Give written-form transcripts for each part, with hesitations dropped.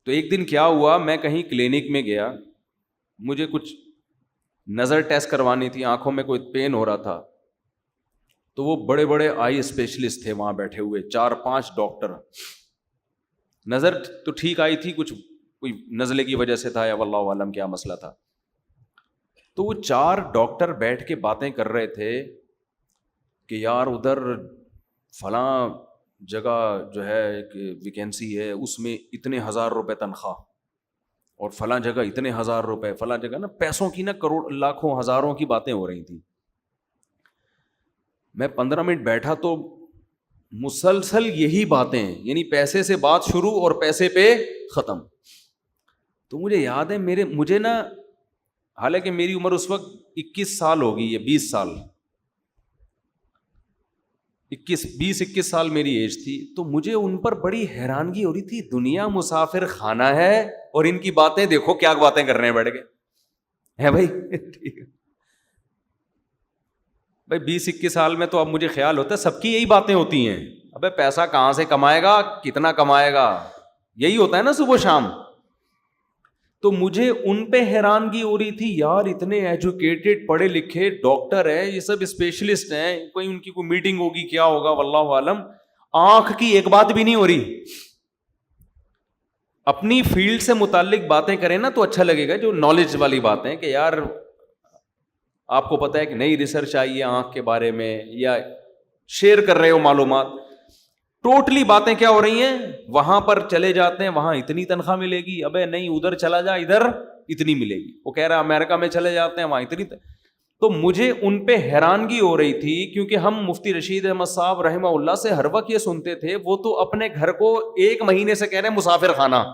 تو ایک دن کیا ہوا، میں کہیں کلینک میں گیا، مجھے کچھ نظر ٹیسٹ کروانی تھی، آنکھوں میں کوئی پین ہو رہا تھا، تو وہ بڑے بڑے آئی اسپیشلسٹ تھے وہاں بیٹھے ہوئے، 4-5 ڈاکٹر. نظر تو ٹھیک آئی تھی، کچھ کوئی نزلے کی وجہ سے تھا یا واللہ عالم کیا مسئلہ تھا. تو وہ 4 ڈاکٹر بیٹھ کے باتیں کر رہے تھے کہ یار ادھر فلاں جگہ جو ہے ایک ویکینسی ہے، اس میں اتنے ہزار روپے تنخواہ، اور فلاں جگہ اتنے ہزار روپے، فلاں جگہ نا پیسوں کی نا کروڑ لاکھوں ہزاروں کی باتیں ہو رہی تھیں. میں 15 منٹ بیٹھا تو مسلسل یہی باتیں، یعنی پیسے سے بات شروع اور پیسے پہ ختم. تو مجھے یاد ہے مجھے نا، حالانکہ میری عمر اس وقت 21 سال ہوگی یا 20 سال، 20-21 سال میری ایج تھی، تو مجھے ان پر بڑی حیرانگی ہو رہی تھی. دنیا مسافر خانہ ہے اور ان کی باتیں دیکھو کیا باتیں کر رہے ہیں بیٹھ کے، ہے بھائی. ٹھیک ہے بھائی، 20-21 سال میں تو اب مجھے خیال ہوتا ہے سب کی یہی باتیں ہوتی ہیں. ابے پیسہ کہاں سے کمائے گا، کتنا کمائے گا، یہی ہوتا ہے نا صبح شام. تو مجھے ان پہ حیرانگی ہو رہی تھی، یار اتنے ایجوکیٹڈ پڑھے لکھے ڈاکٹر ہیں، یہ سب اسپیشلسٹ ہیں، کوئی ان کی کوئی میٹنگ ہوگی کیا ہوگا واللہ عالم، آنکھ کی ایک بات بھی نہیں ہو رہی. اپنی فیلڈ سے متعلق باتیں کریں نا تو اچھا لگے گا، جو نالج والی باتیں کہ یار آپ کو پتہ ہے کہ نئی ریسرچ آئی ہے آنکھ کے بارے میں، یا شیئر کر رہے ہو معلومات. ٹوٹلی باتیں کیا ہو رہی ہیں، وہاں پر چلے جاتے ہیں وہاں اتنی تنخواہ ملے گی، ابے نہیں ادھر چلا جا ادھر اتنی ملے گی. وہ کہہ رہا امریکہ میں چلے جاتے ہیں وہاں اتنی. تو مجھے ان پہ حیرانگی ہو رہی تھی، کیونکہ ہم مفتی رشید احمد صاحب رحمہ اللہ سے ہر وقت یہ سنتے تھے، وہ تو اپنے گھر کو 1 مہینے سے کہہ رہے ہیں مسافر خانہ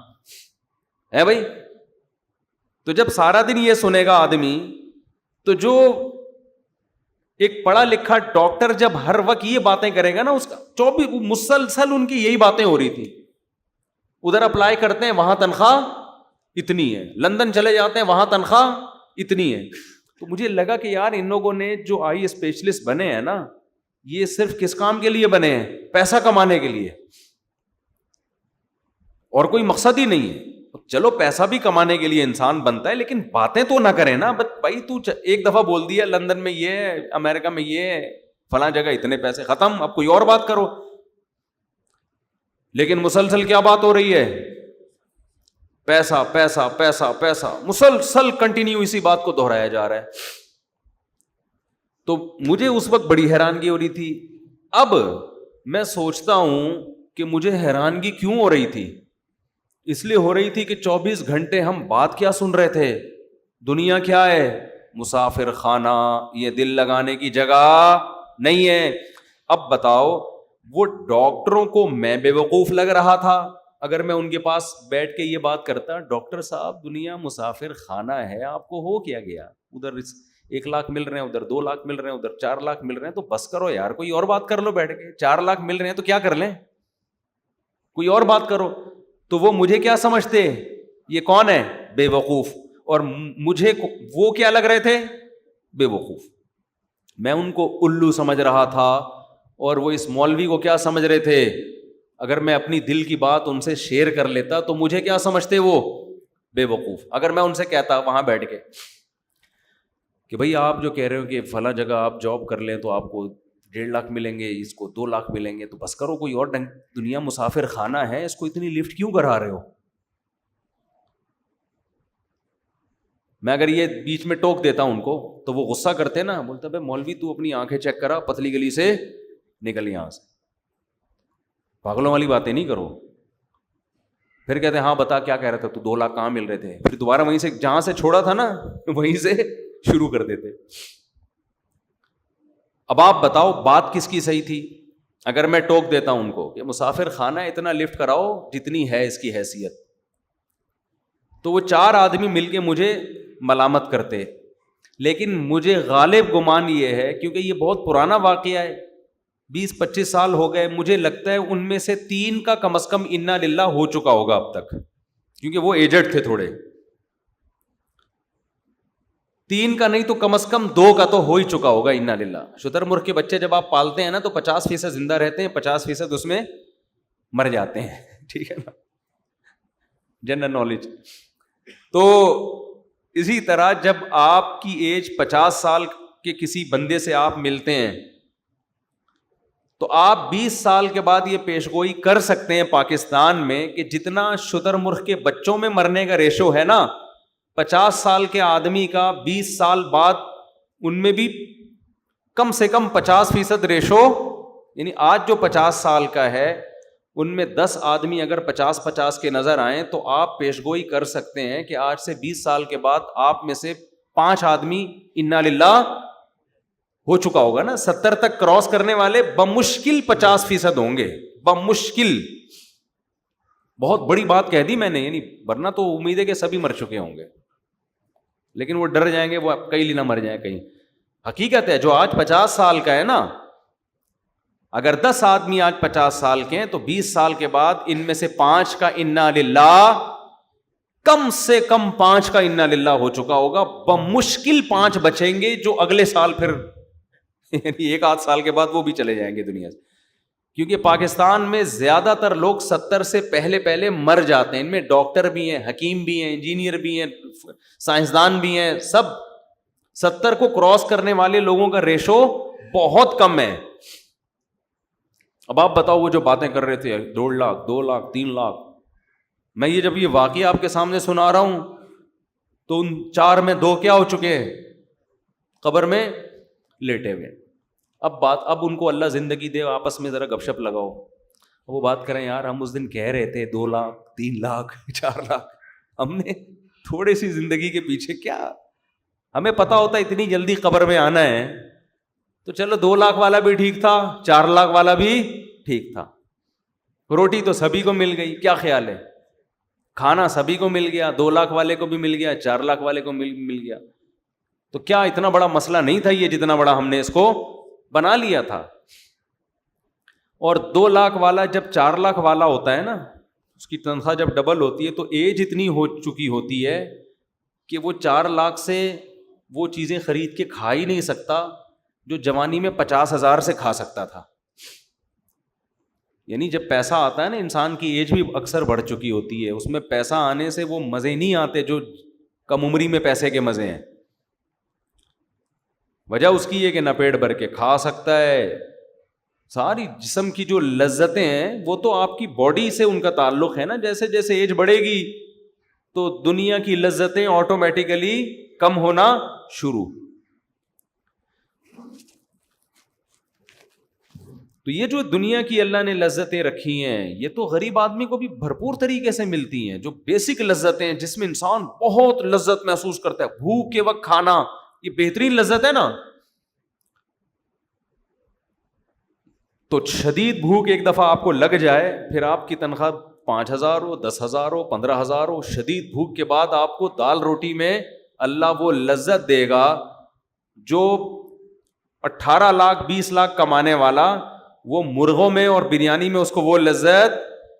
ہے بھائی. تو جب سارا دن یہ سنے گا آدمی، تو جو ایک پڑھا لکھا ڈاکٹر جب ہر وقت یہ باتیں کرے گا نا، اس کا 24 مسلسل ان کی یہی باتیں ہو رہی تھی. ادھر اپلائی کرتے ہیں وہاں تنخواہ اتنی ہے، لندن چلے جاتے ہیں وہاں تنخواہ اتنی ہے. تو مجھے لگا کہ یار ان لوگوں نے جو آئی اسپیشلسٹ بنے ہیں نا، یہ صرف کس کام کے لیے بنے ہیں؟ پیسہ کمانے کے لیے، اور کوئی مقصد ہی نہیں ہے. چلو پیسہ بھی کمانے کے لیے انسان بنتا ہے، لیکن باتیں تو نہ کرے نا. بھائی تو ایک دفعہ بول دیا لندن میں یہ، امریکہ میں یہ، فلاں جگہ اتنے پیسے، ختم. اب کوئی اور بات کرو. لیکن مسلسل کیا بات ہو رہی ہے؟ پیسہ پیسہ پیسہ پیسہ، مسلسل کنٹینیو اسی بات کو دہرایا جا رہا ہے. تو مجھے اس وقت بڑی حیرانگی ہو رہی تھی. اب میں سوچتا ہوں کہ مجھے حیرانگی کیوں ہو رہی تھی. اس لیے ہو رہی تھی کہ 24 گھنٹے ہم بات کیا سن رہے تھے، دنیا کیا ہے؟ مسافر خانہ، یہ دل لگانے کی جگہ نہیں ہے. اب بتاؤ، وہ ڈاکٹروں کو میں بے وقوف لگ رہا تھا اگر میں ان کے پاس بیٹھ کے یہ بات کرتا، ڈاکٹر صاحب دنیا مسافر خانہ ہے، آپ کو ہو کیا گیا؟ ادھر 1 لاکھ مل رہے ہیں، ادھر 2 لاکھ مل رہے ہیں، ادھر 4 لاکھ مل رہے ہیں، تو بس کرو یار، کوئی اور بات کر لو بیٹھ کے. 4 لاکھ مل رہے ہیں تو کیا کر لیں، کوئی اور بات کرو. تو وہ مجھے کیا سمجھتے، یہ کون ہے؟ بے وقوف. اور مجھے وہ کیا لگ رہے تھے؟ بے وقوف. میں ان کو الو سمجھ رہا تھا، اور وہ اس مولوی کو کیا سمجھ رہے تھے؟ اگر میں اپنی دل کی بات ان سے شیئر کر لیتا تو مجھے کیا سمجھتے وہ؟ بے وقوف. اگر میں ان سے کہتا وہاں بیٹھ کے کہ بھئی آپ جو کہہ رہے ہو کہ فلاں جگہ آپ جاب کر لیں تو آپ کو 1.5 لاکھ ملیں گے، اس کو 2 لاکھ ملیں گے، تو بس کرو، کوئی اور دنیا مسافر خانہ ہے، اس کو اتنی لفٹ کیوں کرا رہے ہو؟ میں اگر یہ بیچ میں ٹوک دیتا ہوں ان کو تو وہ غصہ کرتے نا، بولتا بھائی مولوی تو اپنی آنکھیں چیک کرا، پتلی گلی سے نکل یہاں سے، پاگلوں والی باتیں نہیں کرو. پھر کہتے ہیں ہاں بتا کیا کہہ رہا تھا تو، 2 لاکھ کہاں مل رہے تھے؟ پھر دوبارہ وہیں سے جہاں سے چھوڑا تھا نا وہیں سے شروع کر دیتے. اب آپ بتاؤ بات کس کی صحیح تھی؟ اگر میں ٹوک دیتا ہوں ان کو کہ مسافر خانہ اتنا لفٹ کراؤ جتنی ہے اس کی حیثیت، تو وہ 4 آدمی مل کے مجھے ملامت کرتے. لیکن مجھے غالب گمان یہ ہے، کیونکہ یہ بہت پرانا واقعہ ہے، 20-25 سال ہو گئے، مجھے لگتا ہے ان میں سے 3 کا کم از کم انا للہ ہو چکا ہوگا اب تک، کیونکہ وہ ایجڈ تھے تھوڑے. 3 کا نہیں تو کم از کم 2 کا تو ہو ہی چکا ہوگا انا للہ. شتر مرغ کے بچے جب آپ پالتے ہیں نا تو 50% زندہ رہتے ہیں، 50% اس میں مر جاتے ہیں. ٹھیک ہے نا؟ General knowledge. تو اسی طرح جب آپ کی ایج 50 سال کے کسی بندے سے آپ ملتے ہیں تو آپ 20 سال کے بعد یہ پیشگوئی کر سکتے ہیں پاکستان میں کہ جتنا شتر مرغ کے بچوں میں مرنے کا ریشو ہے نا 50 سال کے آدمی کا 20 سال بعد ان میں بھی کم سے کم 50% ریشو, یعنی آج جو 50 سال کا ہے ان میں 10 آدمی اگر 50-50 کے نظر آئیں تو آپ پیشگوئی کر سکتے ہیں کہ آج سے 20 سال کے بعد آپ میں سے 5 آدمی انا للہ ہو چکا ہوگا نا. 70 تک کراس کرنے والے بمشکل 50% ہوں گے, بمشکل. بہت بڑی بات کہہ دی میں نے, یعنی ورنہ تو امید ہے کہ سبھی مر چکے ہوں گے, لیکن وہ ڈر جائیں گے وہ کئی لینا مر جائیں کہیں. حقیقت ہے جو آج 50 سال کا ہے نا, اگر 10 آدمی آج 50 سال کے ہیں تو 20 سال کے بعد ان میں سے 5 کا انا للہ, کم سے کم 5 کا انا للہ ہو چکا ہوگا. بمشکل 5 بچیں گے جو اگلے سال پھر یعنی 1 آدھ سال کے بعد وہ بھی چلے جائیں گے دنیا سے, کیونکہ پاکستان میں زیادہ تر لوگ 70 سے پہلے مر جاتے ہیں. ان میں ڈاکٹر بھی ہیں, حکیم بھی ہیں, انجینئر بھی ہیں, سائنسدان بھی ہیں, سب 70 کو کراس کرنے والے لوگوں کا ریشو بہت کم ہے. اب آپ بتاؤ وہ جو باتیں کر رہے تھے 2 لاکھ 2 لاکھ 3 لاکھ, میں یہ جب یہ واقعہ آپ کے سامنے سنا رہا ہوں تو ان 4 میں 2 کیا ہو چکے ہیں, قبر میں لیٹے ہوئے. اب ان کو اللہ زندگی دے, آپس میں ذرا گپ شپ لگاؤ, وہ بات کریں یار ہم اس دن کہہ رہے تھے 2 لاکھ 3 لاکھ 4 لاکھ, ہم نے تھوڑی سی زندگی کے پیچھے کیا, ہمیں پتا ہوتا اتنی جلدی قبر میں آنا ہے تو چلو 2 لاکھ والا بھی ٹھیک تھا, 4 لاکھ والا بھی ٹھیک تھا. روٹی تو سبھی کو مل گئی, کیا خیال ہے, کھانا سبھی کو مل گیا, 2 لاکھ والے کو بھی مل گیا, 4 لاکھ والے کو مل گیا. تو کیا اتنا بڑا مسئلہ نہیں تھا یہ جتنا بڑا ہم نے اس کو بنا لیا تھا. اور 2 لاکھ والا جب 4 لاکھ والا ہوتا ہے نا, اس کی تنخواہ جب ڈبل ہوتی ہے تو ایج اتنی ہو چکی ہوتی ہے کہ وہ 4 لاکھ سے وہ چیزیں خرید کے کھا ہی نہیں سکتا جو جوانی میں 50,000 سے کھا سکتا تھا. یعنی جب پیسہ آتا ہے نا, انسان کی ایج بھی اکثر بڑھ چکی ہوتی ہے, اس میں پیسہ آنے سے وہ مزے نہیں آتے جو کم عمری میں پیسے کے مزے ہیں. وجہ اس کی ہے کہ نہ پیٹ بھر کے کھا سکتا ہے, ساری جسم کی جو لذتیں ہیں وہ تو آپ کی باڈی سے ان کا تعلق ہے نا. جیسے جیسے ایج بڑھے گی تو دنیا کی لذتیں آٹومیٹیکلی کم ہونا شروع. تو یہ جو دنیا کی اللہ نے لذتیں رکھی ہیں یہ تو غریب آدمی کو بھی بھرپور طریقے سے ملتی ہیں, جو بیسک لذتیں ہیں جس میں انسان بہت لذت محسوس کرتا ہے. بھوک کے وقت کھانا یہ بہترین لذت ہے نا. تو شدید بھوک ایک دفعہ آپ کو لگ جائے, پھر آپ کی تنخواہ 5,000 ہو, 10,000 ہو, 15,000 ہو, شدید بھوک کے بعد آپ کو دال روٹی میں اللہ وہ لذت دے گا جو 18 لاکھ 20 لاکھ کمانے والا وہ مرغوں میں اور بریانی میں اس کو وہ لذت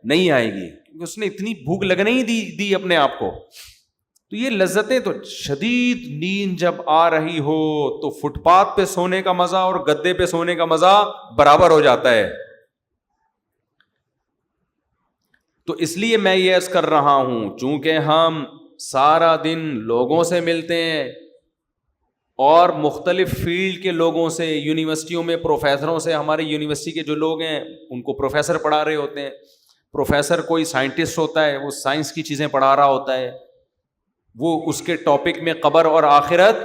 نہیں آئے گی, کیونکہ اس نے اتنی بھوک لگنے ہی دی اپنے آپ کو. تو یہ لذتیں تو شدید نیند جب آ رہی ہو تو فٹ پاتھ پہ سونے کا مزہ اور گدے پہ سونے کا مزہ برابر ہو جاتا ہے. تو اس لیے میں یہ عرض کر رہا ہوں, چونکہ ہم سارا دن لوگوں سے ملتے ہیں اور مختلف فیلڈ کے لوگوں سے, یونیورسٹیوں میں پروفیسروں سے, ہماری یونیورسٹی کے جو لوگ ہیں ان کو پروفیسر پڑھا رہے ہوتے ہیں, پروفیسر کوئی سائنٹسٹ ہوتا ہے وہ سائنس کی چیزیں پڑھا رہا ہوتا ہے, وہ اس کے ٹاپک میں قبر اور آخرت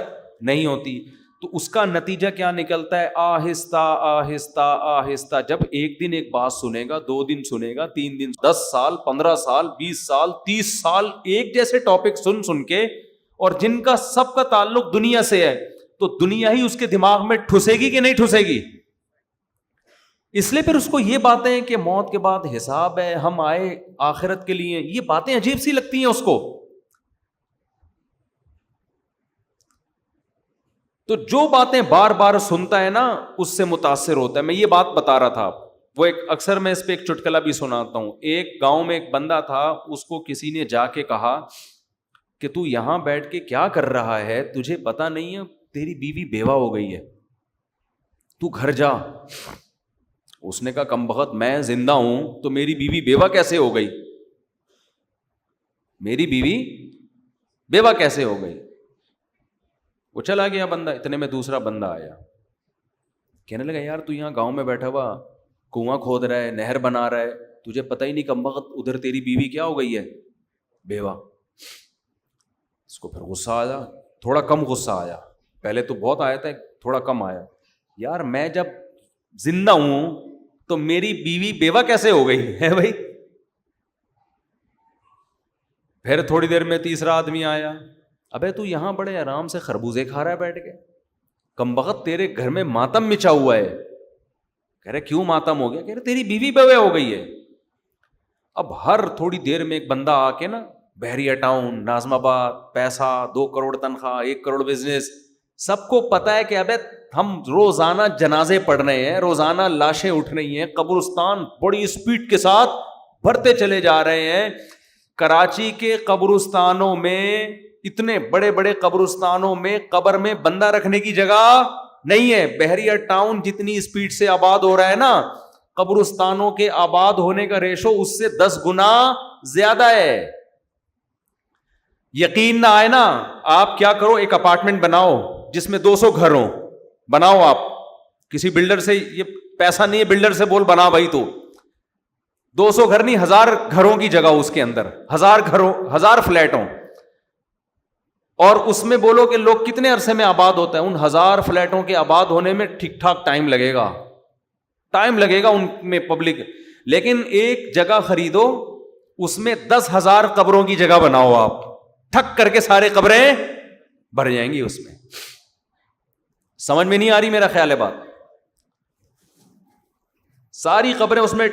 نہیں ہوتی. تو اس کا نتیجہ کیا نکلتا ہے, آہستہ آہستہ آہستہ جب ایک دن ایک بات سنے گا, 2 دن سنے گا, 3 دن, 10 سال, 15 سال, 20 سال, 30 سال ایک جیسے ٹاپک سن کے, اور جن کا سب کا تعلق دنیا سے ہے, تو دنیا ہی اس کے دماغ میں ٹھسے گی کہ نہیں ٹھسے گی. اس لیے پھر اس کو یہ باتیں کہ موت کے بعد حساب ہے, ہم آئے آخرت کے لیے, یہ باتیں عجیب سی لگتی ہیں اس کو. تو جو باتیں بار بار سنتا ہے نا اس سے متاثر ہوتا ہے. میں یہ بات بتا رہا تھا, وہ ایک اکثر میں اس پہ ایک چٹکلا بھی سناتا ہوں. ایک گاؤں میں ایک بندہ تھا, اس کو کسی نے جا کے کہا کہ تو یہاں بیٹھ کے کیا کر رہا ہے, تجھے پتا نہیں ہے تیری بیوی بیوہ ہو گئی ہے, تو گھر جا. اس نے کہا کم بخت, میں زندہ ہوں تو میری بیوی بیوہ کیسے ہو گئی؟ میری بیوی بیوہ کیسے ہو گئی؟ وہ چلا گیا بندہ، اتنے میں دوسرا بندہ آیا، کہنے لگا یار تو یہاں گاؤں میں بیٹھا ہوا کنواں کھود رہا ہے، نہر بنا رہا ہے، تجھے پتہ ہی نہیں کم وقت ادھر تیری بیوی کیا ہو گئی ہے؟ بیوہ۔ اس کو پھر غصہ آیا، تھوڑا کم غصہ آیا، پہلے تو بہت آیا تھا، تھوڑا کم آیا، یار میں جب زندہ ہوں تو میری بیوی بیوہ کیسے ہو گئی ہے بھائی؟ پھر تھوڑی دیر میں تیسرا آدمی آیا، ابے تو یہاں بڑے آرام سے خربوزے کھا رہا ہے بیٹھ کے، کم بخت تیرے گھر میں ماتم مچا ہوا ہے۔ کہہ رہے کیوں ماتم ہو گیا؟ کہہ رہے تیری بیوی بیوہ ہو گئی ہے۔ اب ہر تھوڑی دیر میں ایک بندہ آ کے نا، بحریہ ٹاؤن، ناظم آباد، پیسہ، 2 کروڑ تنخواہ، 1 کروڑ بزنس، سب کو پتا ہے کہ ابے ہم روزانہ جنازے پڑھ رہے ہیں، روزانہ لاشیں اٹھ رہی ہیں، قبرستان بڑی اسپیڈ کے ساتھ بھرتے چلے جا رہے ہیں۔ کراچی کے قبرستانوں میں، اتنے بڑے بڑے قبرستانوں میں قبر میں بندہ رکھنے کی جگہ نہیں ہے۔ بحریہ ٹاؤن جتنی اسپیڈ سے آباد ہو رہا ہے نا، قبرستانوں کے آباد ہونے کا ریشو اس سے 10 گنا زیادہ ہے۔ یقین نہ آئے نا، آپ کیا کرو، ایک اپارٹمنٹ بناؤ جس میں 200 گھر ہوں، بناؤ آپ، کسی بلڈر سے، یہ پیسہ نہیں ہے بلڈر سے بول بنا بھائی، تو 200 گھر نہیں، 1000 گھروں کی جگہ اس کے اندر، 1000 گھروں، 1000 فلیٹ ہوں، اور اس میں بولو کہ لوگ کتنے عرصے میں آباد ہوتا ہے؟ ان 1000 فلیٹوں کے آباد ہونے میں ٹھیک ٹھاک ٹائم لگے گا ان میں پبلک، لیکن ایک جگہ خریدو، اس میں 10,000 قبروں کی جگہ بناؤ آپ، ٹھک کر کے سارے قبریں بھر جائیں گی اس میں۔ سمجھ میں نہیں آ رہی؟ میرا خیال ہے بات، ساری قبریں اس میں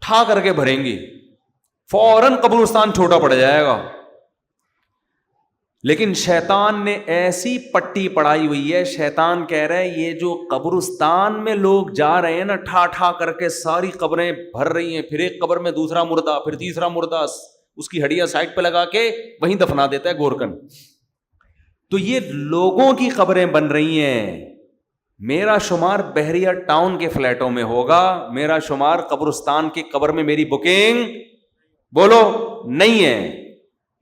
ٹھا کر کے بھریں گی، فوراً قبرستان چھوٹا پڑ جائے گا۔ لیکن شیطان نے ایسی پٹی پڑائی ہوئی ہے، شیطان کہہ رہا ہے یہ جو قبرستان میں لوگ جا رہے ہیں نا، ٹھا ٹھا کر کے ساری قبریں بھر رہی ہیں، پھر ایک قبر میں دوسرا مردہ، پھر تیسرا مردہ، اس کی ہڈیاں سائڈ پہ لگا کے وہیں دفنا دیتا ہے گورکن۔ تو یہ لوگوں کی قبریں بن رہی ہیں۔ میرا شمار بحریہ ٹاؤن کے فلیٹوں میں ہوگا، میرا شمار قبرستان کی قبر میں میری بکنگ بولو نہیں ہے۔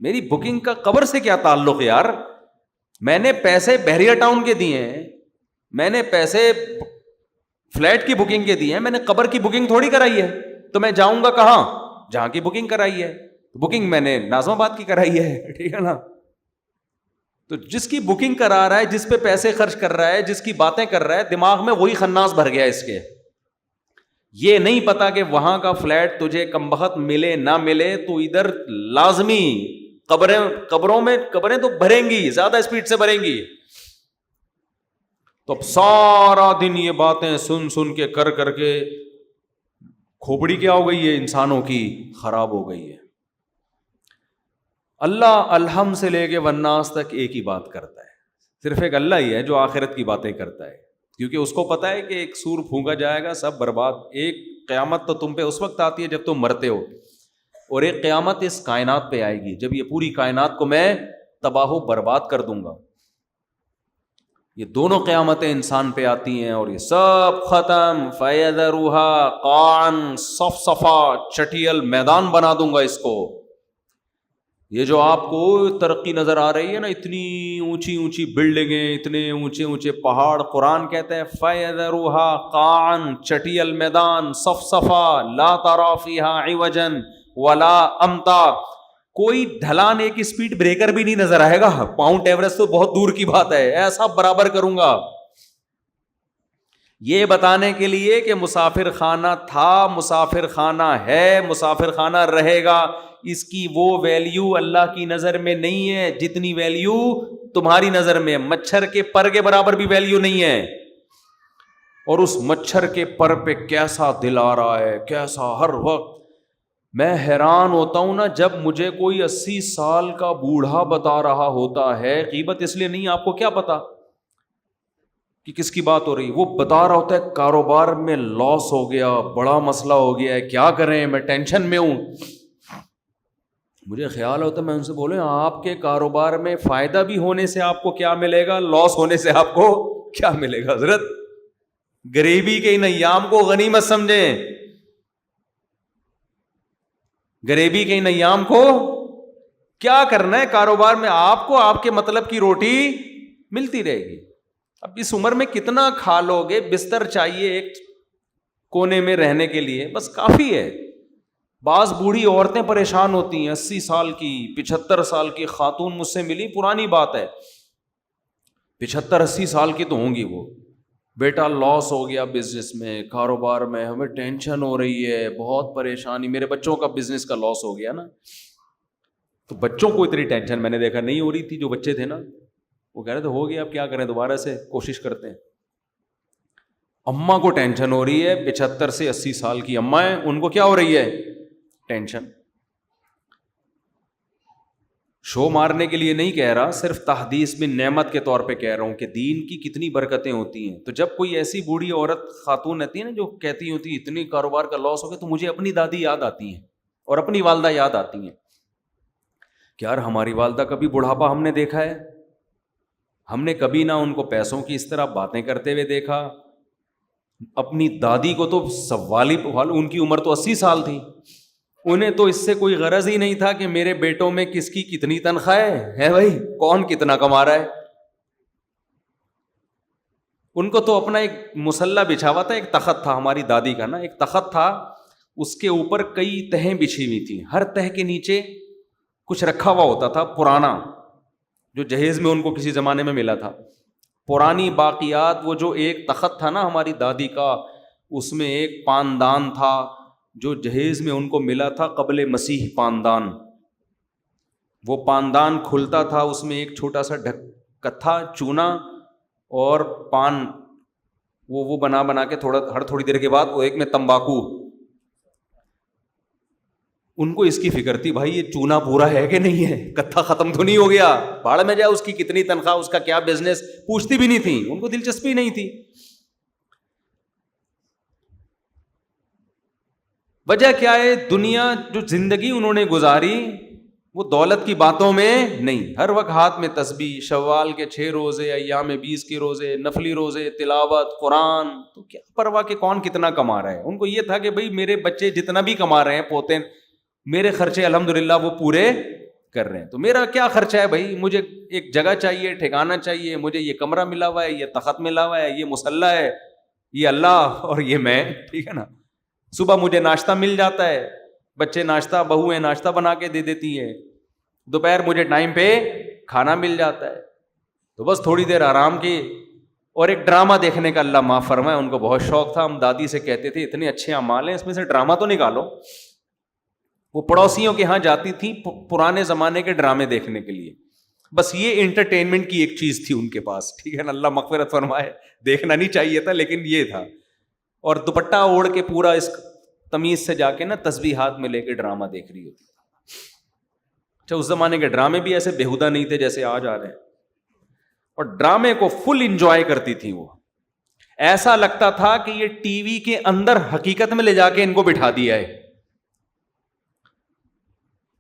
میری بکنگ کا قبر سے کیا تعلق یار؟ میں نے پیسے بحریہ ٹاؤن کے دیے ہیں، میں نے پیسے فلیٹ کی بکنگ کے دیے ہیں، میں نے قبر کی بکنگ تھوڑی کرائی ہے۔ تو میں جاؤں گا کہاں؟ جہاں کی بکنگ کرائی ہے، بکنگ میں نے ناظم آباد کی کرائی ہے، ٹھیک ہے نا؟ تو جس کی بکنگ کرا رہا ہے، جس پہ پیسے خرچ کر رہا ہے، جس کی باتیں کر رہا ہے، دماغ میں وہی خناس بھر گیا اس کے۔ یہ نہیں پتا کہ وہاں کا فلیٹ تجھے کم بخت ملے نہ ملے، تو ادھر لازمی قبروں میں قبریں تو بھریں گی، زیادہ اسپیڈ سے بھریں گی۔ تو اب سارا دن یہ باتیں سن سن کے کر کر کے کھوپڑی کیا ہو گئی ہے انسانوں کی؟ خراب ہو گئی ہے۔ اللہ الحم سے لے کے والناس تک ایک ہی بات کرتا ہے، صرف ایک اللہ ہی ہے جو آخرت کی باتیں کرتا ہے، کیونکہ اس کو پتا ہے کہ ایک سور پھونکا جائے گا، سب برباد۔ ایک قیامت تو تم پہ اس وقت آتی ہے جب تم مرتے ہو، اور ایک قیامت اس کائنات پہ آئے گی جب یہ پوری کائنات کو میں تباہ و برباد کر دوں گا۔ یہ دونوں قیامتیں انسان پہ آتی ہیں اور یہ سب ختم، فَيَذَرُهَا قَاعًا صَفْصَفًا، چٹیل میدان بنا دوں گا اس کو۔ یہ جو آپ کو ترقی نظر آ رہی ہے نا، اتنی اونچی اونچی بلڈنگیں، اتنے اونچے اونچے پہاڑ، قرآن کہتا ہے فَيَذَرُهَا قَاعًا، چٹیل میدان، صَفْصَفًا، لَا تَرَىٰ فِيهَا عِوَجًا وَلَا أَمْتًا، کوئی ڈھلان، ایک اسپیڈ بریکر بھی نہیں نظر آئے گا۔ ماؤنٹ ایوریسٹ تو بہت دور کی بات ہے، ایسا برابر کروں گا۔ یہ بتانے کے لیے کہ مسافر خانہ تھا، مسافر خانہ ہے، مسافر خانہ رہے گا، اس کی وہ ویلیو اللہ کی نظر میں نہیں ہے جتنی ویلیو تمہاری نظر میں۔ مچھر کے پر کے برابر بھی ویلیو نہیں ہے، اور اس مچھر کے پر پہ کیسا دل آ رہا ہے، کیسا ہر وقت۔ میں حیران ہوتا ہوں نا جب مجھے کوئی 80 سال کا بوڑھا بتا رہا ہوتا ہے، غیبت اس لیے نہیں، آپ کو کیا پتا کہ کس کی بات ہو رہی، وہ بتا رہا ہوتا ہے کاروبار میں لاس ہو گیا، بڑا مسئلہ ہو گیا ہے، کیا کریں، میں ٹینشن میں ہوں۔ مجھے خیال ہوتا ہے میں ان سے بولوں آپ کے کاروبار میں فائدہ بھی ہونے سے آپ کو کیا ملے گا، لاس ہونے سے آپ کو کیا ملے گا؟ حضرت غریبی کے ان ایام کو غنیمت سمجھیں، غریبی کے ان ایام کو کیا کرنا ہے کاروبار میں؟ آپ کو آپ کے مطلب کی روٹی ملتی رہے گی. اب اس عمر میں کتنا کھا لو گے؟ بستر چاہیے ایک کونے میں رہنے کے لیے، بس کافی ہے. بعض بوڑھی عورتیں پریشان ہوتی ہیں، 80 سال کی 75 سال کی خاتون مجھ سے ملی، پرانی بات ہے، 75-80 سال کی تو ہوں گی وہ. بیٹا لاس ہو گیا بزنس میں، کاروبار میں، ہمیں ٹینشن ہو رہی ہے، بہت پریشانی، میرے بچوں کا بزنس کا لاس ہو گیا نا. تو بچوں کو اتنی ٹینشن میں نے دیکھا نہیں ہو رہی تھی. جو بچے تھے نا وہ کہہ رہے تھے ہو گیا، اب کیا کریں، دوبارہ سے کوشش کرتے ہیں. اماں کو ٹینشن ہو رہی ہے، 75 سے 80 سال کی اماں ہیں، ان کو کیا ہو رہی ہے؟ ٹینشن. شو مارنے کے لیے نہیں کہہ رہا، صرف تحدیث میں نعمت کے طور پہ کہہ رہا ہوں کہ دین کی کتنی برکتیں ہوتی ہیں. تو جب کوئی ایسی بوڑھی عورت خاتون رہتی ہے نا جو کہتی ہوتی ہے اتنی کاروبار کا لاس ہو گیا، تو مجھے اپنی دادی یاد آتی ہیں اور اپنی والدہ یاد آتی ہیں کہ یار ہماری والدہ کبھی بڑھاپا ہم نے دیکھا ہے؟ ہم نے کبھی نہ ان کو پیسوں کی اس طرح باتیں کرتے ہوئے دیکھا. اپنی دادی کو تو سوالی ان کی عمر تو 80 سال تھی، انہیں تو اس سے کوئی غرض ہی نہیں تھا کہ میرے بیٹوں میں کس کی کتنی تنخواہ ہے بھائی، کون کتنا کما رہا ہے. ان کو تو اپنا ایک مسلح بچھا ہوا تھا، ایک تخت تھا ہماری دادی کا نا، ایک تخت تھا، اس کے اوپر کئی تہیں بچھی ہوئی تھیں، ہر تہ کے نیچے کچھ رکھا ہوا ہوتا تھا پرانا، جو جہیز میں ان کو کسی زمانے میں ملا تھا. پرانی باقیات. وہ جو ایک تخت تھا نا ہماری دادی کا، اس میں ایک پاندان تھا جو جہیز میں ان کو ملا تھا قبل مسیح پاندان. وہ پاندان کھلتا تھا، اس میں ایک چھوٹا سا ڈھکت تھا، چونا اور پان، وہ بنا کے ہر تھوڑی دیر کے بعد وہ ایک میں تمباکو. ان کو اس کی فکر تھی بھائی یہ چونا پورا ہے کہ نہیں ہے، کتھا ختم تو نہیں ہو گیا، بھاڑ میں جائے اس کی کتنی تنخواہ، اس کا کیا بزنس، پوچھتی بھی نہیں تھی، ان کو دلچسپی نہیں تھی. وجہ کیا ہے؟ دنیا جو زندگی انہوں نے گزاری وہ دولت کی باتوں میں نہیں، ہر وقت ہاتھ میں تسبیح، شوال کے 6 روزے، ایام 20 کے روزے، نفلی روزے، تلاوت قرآن. تو کیا پرواہ کہ کون کتنا کما رہا ہے. ان کو یہ تھا کہ بھائی میرے بچے جتنا بھی کما رہے ہیں، پوتے، میرے خرچے الحمدللہ وہ پورے کر رہے ہیں. تو میرا کیا خرچہ ہے بھائی؟ مجھے ایک جگہ چاہیے، ٹھکانہ چاہیے، مجھے یہ کمرہ ملا ہوا ہے، یہ تخت ملا ہوا ہے، یہ مصلی ہے، یہ اللہ اور یہ میں، ٹھیک ہے نا. صبح مجھے ناشتہ مل جاتا ہے، بچے ناشتہ، بہویں ناشتہ بنا کے دے دیتی ہیں، دوپہر مجھے ٹائم پہ کھانا مل جاتا ہے. تو بس تھوڑی دیر آرام کی. اور ایک ڈرامہ دیکھنے کا اللہ معاف فرمائے ان کو بہت شوق تھا. ہم دادی سے کہتے تھے اتنے اچھے اعمال ہیں، اس میں سے ڈرامہ تو نکالو. وہ پڑوسیوں کے ہاں جاتی تھی پرانے زمانے کے ڈرامے دیکھنے کے لیے. بس یہ انٹرٹینمنٹ کی ایک چیز تھی ان کے پاس، ٹھیک ہے نا، اللہ مغفرت فرمائے. دیکھنا نہیں چاہیے تھا لیکن یہ تھا. اور دوپٹہ اوڑھ کے پورا اس تمیز سے جا کے نا تسبیح ہاتھ میں لے کے ڈرامہ دیکھ رہی ہوتی. اچھا اس زمانے کے ڈرامے بھی ایسے بےہودہ نہیں تھے جیسے آج آ رہے ہیں. اور ڈرامے کو فل انجوائے کرتی تھی وہ. ایسا لگتا تھا کہ یہ ٹی وی کے اندر حقیقت میں لے جا کے ان کو بٹھا دیا ہے.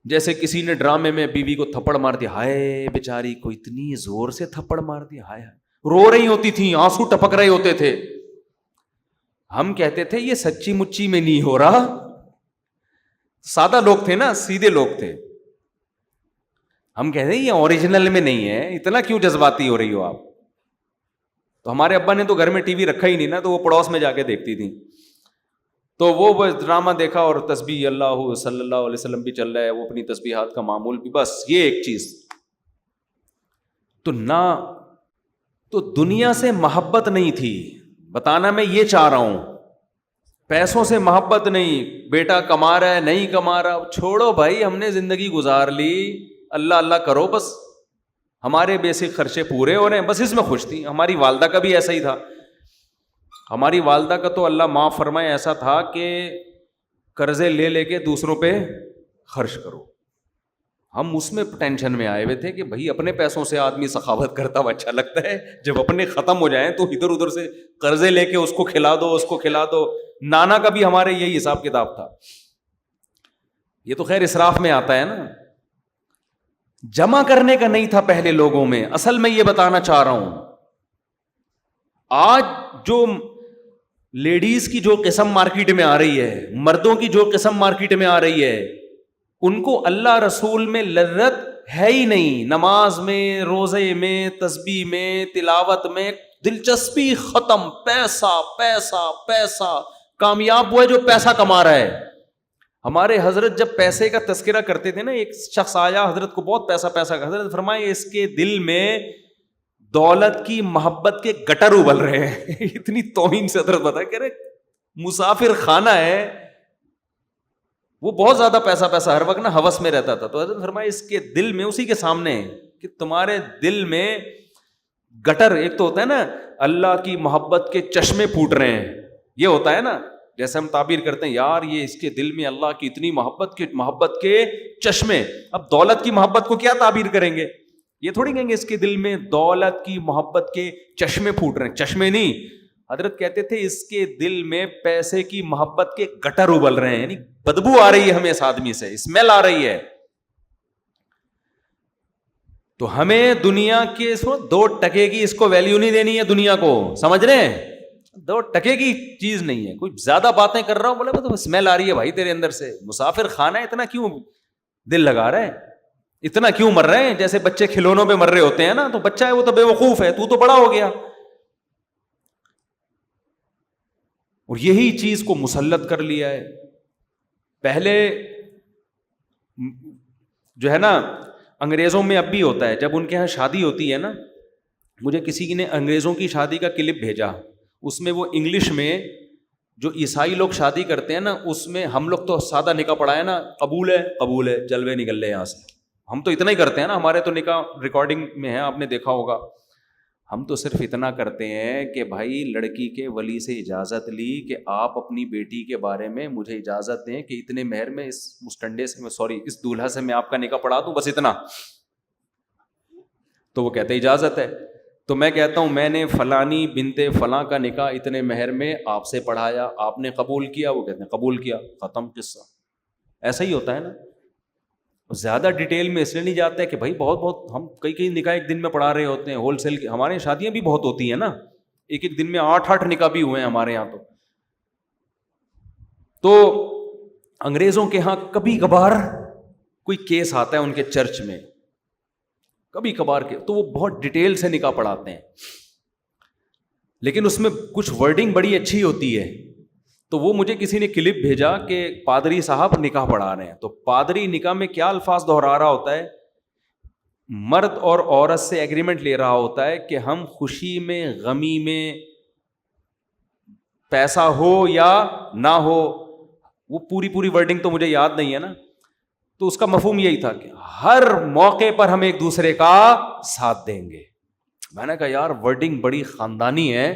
جیسے کسی نے ڈرامے میں بیوی کو تھپڑ مار دیا، ہائے بیچاری کو اتنی زور سے تھپڑ مار دیا، ہائے رو رہی ہوتی تھی، آنسو ٹپک رہے ہوتے تھے. ہم کہتے تھے یہ سچی مچی میں نہیں ہو رہا. سادہ لوگ تھے نا، سیدھے لوگ تھے. ہم کہتے ہیں یہ اوریجنل میں نہیں ہے، اتنا کیوں جذباتی ہو رہی ہو آپ. تو ہمارے ابا نے تو گھر میں ٹی وی رکھا ہی نہیں نا، تو وہ پڑوس میں جا کے دیکھتی تھی. تو وہ ڈرامہ دیکھا اور تسبیح اللہ صلی اللہ علیہ وسلم بھی چل رہا ہے، وہ اپنی تسبیحات کا معمول بھی، بس یہ ایک چیز. تو نہ تو دنیا سے محبت نہیں تھی، بتانا میں یہ چاہ رہا ہوں. پیسوں سے محبت نہیں، بیٹا کما رہا ہے نہیں کما رہا، چھوڑو بھائی، ہم نے زندگی گزار لی، اللہ اللہ کرو، بس ہمارے بیسک خرچے پورے ہو رہے ہیں، بس اس میں خوش تھی. ہماری والدہ کا بھی ایسا ہی تھا. ہماری والدہ کا تو اللہ معاف فرمائے ایسا تھا کہ قرضے لے لے کے دوسروں پہ خرچ کرو. ہم اس میں ٹینشن میں آئے ہوئے تھے کہ بھائی اپنے پیسوں سے آدمی سخاوت کرتا ہوا اچھا لگتا ہے، جب اپنے ختم ہو جائیں تو ادھر ادھر سے قرضے لے کے اس کو کھلا دو، اس کو کھلا دو. نانا کا بھی ہمارے یہی حساب کتاب تھا. یہ تو خیر اسراف میں آتا ہے نا، جمع کرنے کا نہیں تھا پہلے لوگوں میں. اصل میں یہ بتانا چاہ رہا ہوں، آج جو لیڈیز کی جو قسم مارکیٹ میں آ رہی ہے، مردوں کی جو قسم مارکیٹ میں آ رہی ہے، ان کو اللہ رسول میں لذت ہے ہی نہیں، نماز میں، روزے میں، تسبیح میں، تلاوت میں دلچسپی ختم، پیسہ پیسہ پیسہ، کامیاب وہ ہے جو پیسہ کما رہا ہے. ہمارے حضرت جب پیسے کا تذکرہ کرتے تھے نا، ایک شخص آیا حضرت کو بہت پیسہ پیسہ کا، حضرت فرمائے اس کے دل میں دولت کی محبت کے گٹر ابل رہے ہیں. اتنی توہین سے حضرت بتا کہ مسافر خانہ ہے، وہ بہت زیادہ پیسہ پیسہ ہر وقت نا ہوس میں رہتا تھا. تو حضرت فرمائے اس کے دل میں، اسی کے سامنے کہ تمہارے دل میں گٹر، ایک تو ہوتا ہے نا اللہ کی محبت کے چشمے پھوٹ رہے ہیں، یہ ہوتا ہے نا، جیسے ہم تعبیر کرتے ہیں یار یہ اس کے دل میں اللہ کی اتنی محبت کے چشمے. اب دولت کی محبت کو کیا تعبیر کریں گے؟ یہ تھوڑی کہیں گے اس کے دل میں دولت کی محبت کے چشمے پھوٹ رہے ہیں، چشمے نہیں. حضرت کہتے تھے اس کے دل میں پیسے کی محبت کے گٹر ابل رہے ہیں، یعنی بدبو آ رہی ہے ہمیں اس آدمی سے، اسمیل آ رہی ہے. تو ہمیں دنیا کے 2 ٹکے کی اس کو ویلیو نہیں دینی ہے، دنیا کو، سمجھ رہے ہیں؟ 2 ٹکے کی چیز نہیں ہے. کوئی زیادہ باتیں کر رہا ہوں، بولے تو اسمیل آ رہی ہے بھائی تیرے اندر سے، مسافر خانہ اتنا کیوں دل لگا رہے ہیں، اتنا کیوں مر رہے ہیں؟ جیسے بچے کھلونوں پہ مر رہے ہوتے ہیں نا، تو بچہ ہے وہ تو بے وقوف ہے، تو بڑا ہو گیا. اور یہی چیز کو مسلط کر لیا ہے. پہلے جو ہے نا انگریزوں میں اب بھی ہوتا ہے، جب ان کے یہاں شادی ہوتی ہے نا، مجھے کسی نے انگریزوں کی شادی کا کلپ بھیجا، اس میں وہ انگلش میں جو عیسائی لوگ شادی کرتے ہیں نا، اس میں ہم لوگ تو سادہ نکاح پڑھا ہے نا، قبول ہے قبول ہے، جلوے نکل لے یہاں سے، ہم تو اتنا ہی کرتے ہیں نا، ہمارے تو نکاح ریکارڈنگ میں ہے، آپ نے دیکھا ہوگا. ہم تو صرف اتنا کرتے ہیں کہ بھائی لڑکی کے ولی سے اجازت لی کہ آپ اپنی بیٹی کے بارے میں مجھے اجازت دیں کہ اتنے مہر میں اس مستنڈے سے، سوری اس دولہا سے میں آپ کا نکاح پڑھا دوں، بس اتنا. تو وہ کہتے اجازت ہے. تو میں کہتا ہوں میں نے فلانی بنت فلاں کا نکاح اتنے مہر میں آپ سے پڑھایا، آپ نے قبول کیا؟ وہ کہتے ہیں قبول کیا، ختم قصہ. ایسا ہی ہوتا ہے نا. زیادہ ڈیٹیل میں اس لیے نہیں جاتے کہ بھائی بہت ہم کئی نکاح ایک دن میں پڑھا رہے ہوتے ہیں، ہول سیل کی ہمارے شادیاں بھی بہت ہوتی ہیں نا، ایک دن میں 8 نکاح بھی ہوئے ہیں ہمارے یہاں. تو انگریزوں کے ہاں کبھی کبھار کوئی کیس آتا ہے ان کے چرچ میں، کبھی کبھار کے، تو وہ بہت ڈیٹیل سے نکاح پڑھاتے ہیں، لیکن اس میں کچھ ورڈنگ بڑی اچھی ہوتی ہے. تو وہ مجھے کسی نے کلپ بھیجا کہ پادری صاحب نکاح پڑھا رہے ہیں، تو پادری نکاح میں کیا الفاظ دہرا رہا ہوتا ہے، مرد اور عورت سے ایگریمنٹ لے رہا ہوتا ہے کہ ہم خوشی میں غمی میں پیسہ ہو یا نہ ہو، وہ پوری ورڈنگ تو مجھے یاد نہیں ہے نا، تو اس کا مفہوم یہی تھا کہ ہر موقع پر ہم ایک دوسرے کا ساتھ دیں گے. میں نے کہا یار ورڈنگ بڑی خاندانی ہے،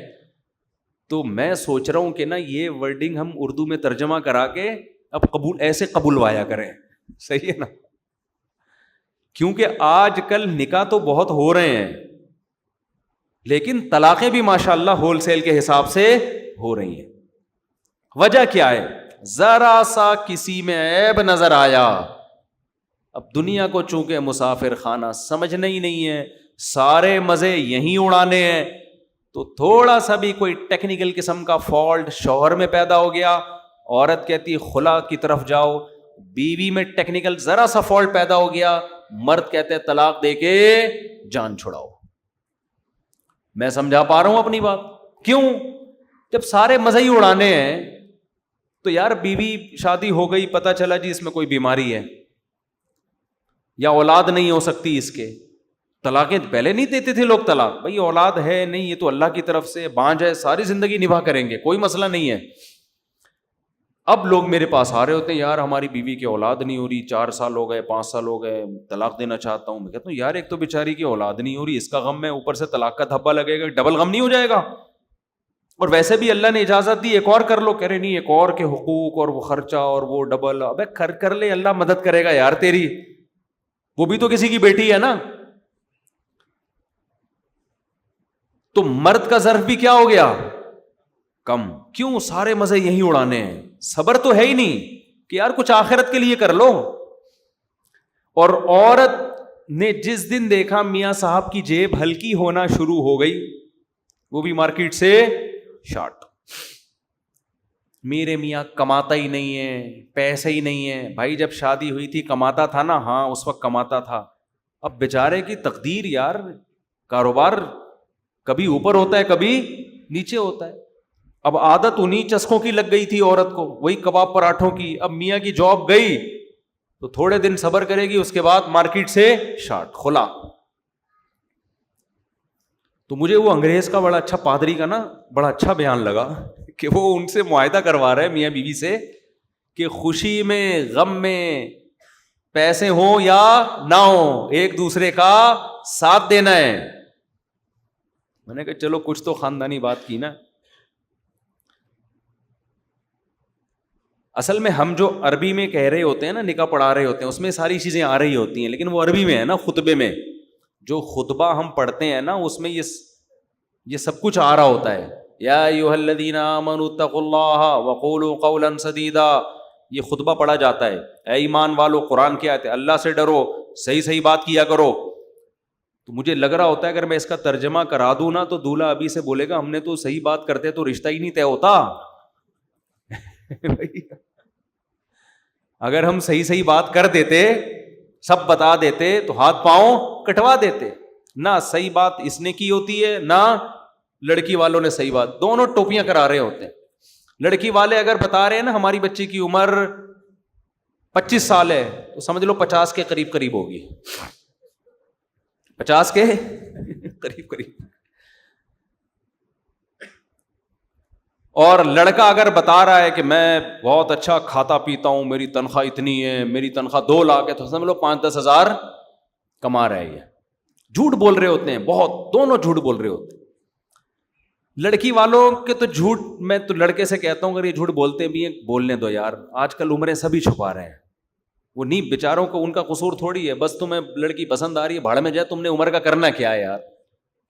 تو میں سوچ رہا ہوں کہ نا یہ ورڈنگ ہم اردو میں ترجمہ کرا کے اب ایسے قبولوایا کریں، صحیح ہے نا؟ کیونکہ آج کل نکاح تو بہت ہو رہے ہیں، لیکن طلاقیں بھی ماشاءاللہ ہول سیل کے حساب سے ہو رہی ہیں. وجہ کیا ہے؟ ذرا سا کسی میں عیب نظر آیا، اب دنیا کو چونکہ مسافر خانہ سمجھنا ہی نہیں ہے، سارے مزے یہیں اڑانے ہیں، تو تھوڑا سا بھی کوئی ٹیکنیکل قسم کا فالٹ شوہر میں پیدا ہو گیا، عورت کہتی خلا کی طرف جاؤ، بیوی میں ٹیکنیکل ذرا سا فالٹ پیدا ہو گیا، مرد کہتے طلاق دے کے جان چھڑاؤ. میں سمجھا پا رہا ہوں اپنی بات؟ کیوں؟ جب سارے مزے ہی اڑانے ہیں تو یار بیوی شادی ہو گئی، پتہ چلا جی اس میں کوئی بیماری ہے یا اولاد نہیں ہو سکتی اس کے، طلاقیں پہلے نہیں دیتے تھے لوگ طلاق، بھائی اولاد ہے نہیں، یہ تو اللہ کی طرف سے بانجھ ہے، ساری زندگی نبھا کریں گے، کوئی مسئلہ نہیں ہے. اب لوگ میرے پاس آ رہے ہوتے ہیں، یار ہماری بیوی کی اولاد نہیں ہو رہی، 4 سال ہو گئے، 5 سال ہو گئے، طلاق دینا چاہتا ہوں. میں کہتا ہوں یار ایک تو بیچاری کی اولاد نہیں ہو رہی، اس کا غم ہے، اوپر سے طلاق کا دھبا لگے گا، ڈبل غم نہیں ہو جائے گا؟ اور ویسے بھی اللہ نے اجازت دی ایک اور کر لو، کہہ رہے نہیں ایک اور کے حقوق اور وہ خرچہ اور وہ ڈبل، ابے کر لے، اللہ مدد کرے گا یار تیری، وہ بھی تو کسی کی بیٹی ہے نا. تو مرد کا ظرف بھی کیا ہو گیا؟ کم. کیوں؟ سارے مزے یہی اڑانے ہیں، صبر تو ہے ہی نہیں کہ یار کچھ آخرت کے لیے کر لو. اور عورت نے جس دن دیکھا میاں صاحب کی جیب ہلکی ہونا شروع ہو گئی، وہ بھی مارکیٹ سے شارٹ. میرے میاں کماتا ہی نہیں ہے، پیسے ہی نہیں ہے. بھائی جب شادی ہوئی تھی کماتا تھا نا؟ ہاں اس وقت کماتا تھا. اب بیچارے کی تقدیر یار، کاروبار کبھی اوپر ہوتا ہے کبھی نیچے ہوتا ہے. اب عادت انہی چسکوں کی لگ گئی تھی عورت کو، وہی کباب پراٹھوں کی. اب میاں کی جاب گئی تو تھوڑے دن صبر کرے گی، اس کے بعد مارکیٹ سے شارٹ کھلا. تو مجھے وہ انگریز کا بڑا اچھا پادری کا نا بڑا اچھا بیان لگا کہ وہ ان سے معاہدہ کروا رہے میاں بیوی سے کہ خوشی میں غم میں پیسے ہوں یا نہ ہوں ایک دوسرے کا ساتھ دینا ہے. میں نے کہا چلو کچھ تو خاندانی بات کی نا. اصل میں ہم جو عربی میں کہہ رہے ہوتے ہیں نا، نکاح پڑھا رہے ہوتے ہیں، اس میں ساری چیزیں آ رہی ہوتی ہیں، لیکن وہ عربی میں ہے نا. خطبے میں جو خطبہ ہم پڑھتے ہیں نا، اس میں یہ سب کچھ آ رہا ہوتا ہے. یا ایھا الذین آمنوا اتقوا اللہ وقولوا قولا سدیدا، یہ خطبہ پڑھا جاتا ہے. اے ایمان والو، قرآن کی آیت ہے، اللہ سے ڈرو، صحیح بات کیا کرو. تو مجھے لگ رہا ہوتا ہے اگر میں اس کا ترجمہ کرا دوں نا تو دولہا ابھی سے بولے گا ہم نے تو صحیح بات کرتے تو رشتہ ہی نہیں طے ہوتا. اگر ہم صحیح بات کر دیتے، سب بتا دیتے تو ہاتھ پاؤں کٹوا دیتے. نہ صحیح بات اس نے کی ہوتی ہے، نہ لڑکی والوں نے صحیح بات. دونوں ٹوپیاں کرا رہے ہوتے ہیں. لڑکی والے اگر بتا رہے ہیں نا ہماری بچی کی عمر 25 سال ہے تو سمجھ لو 50 کے قریب قریب ہوگی. 50 کے قریب قریب. اور لڑکا اگر بتا رہا ہے کہ میں بہت اچھا کھاتا پیتا ہوں، میری تنخواہ اتنی ہے، میری تنخواہ 2 لاکھ ہے، تو سمجھ لو 5-10 ہزار کما رہا ہے. یہ جھوٹ بول رہے ہوتے ہیں، بہت، دونوں جھوٹ بول رہے ہوتے ہیں. لڑکی والوں کے تو جھوٹ، میں تو لڑکے سے کہتا ہوں اگر یہ جھوٹ بولتے بھی ہیں بولنے دو یار، آج کل عمریں سبھی چھپا رہے ہیں. وہ نہیں بیچاروں کو، ان کا قصور تھوڑی ہے، بس تمہیں لڑکی پسند آ رہی ہے، بھاڑ میں جائے، تم نے عمر کا کرنا کیا ہے یار؟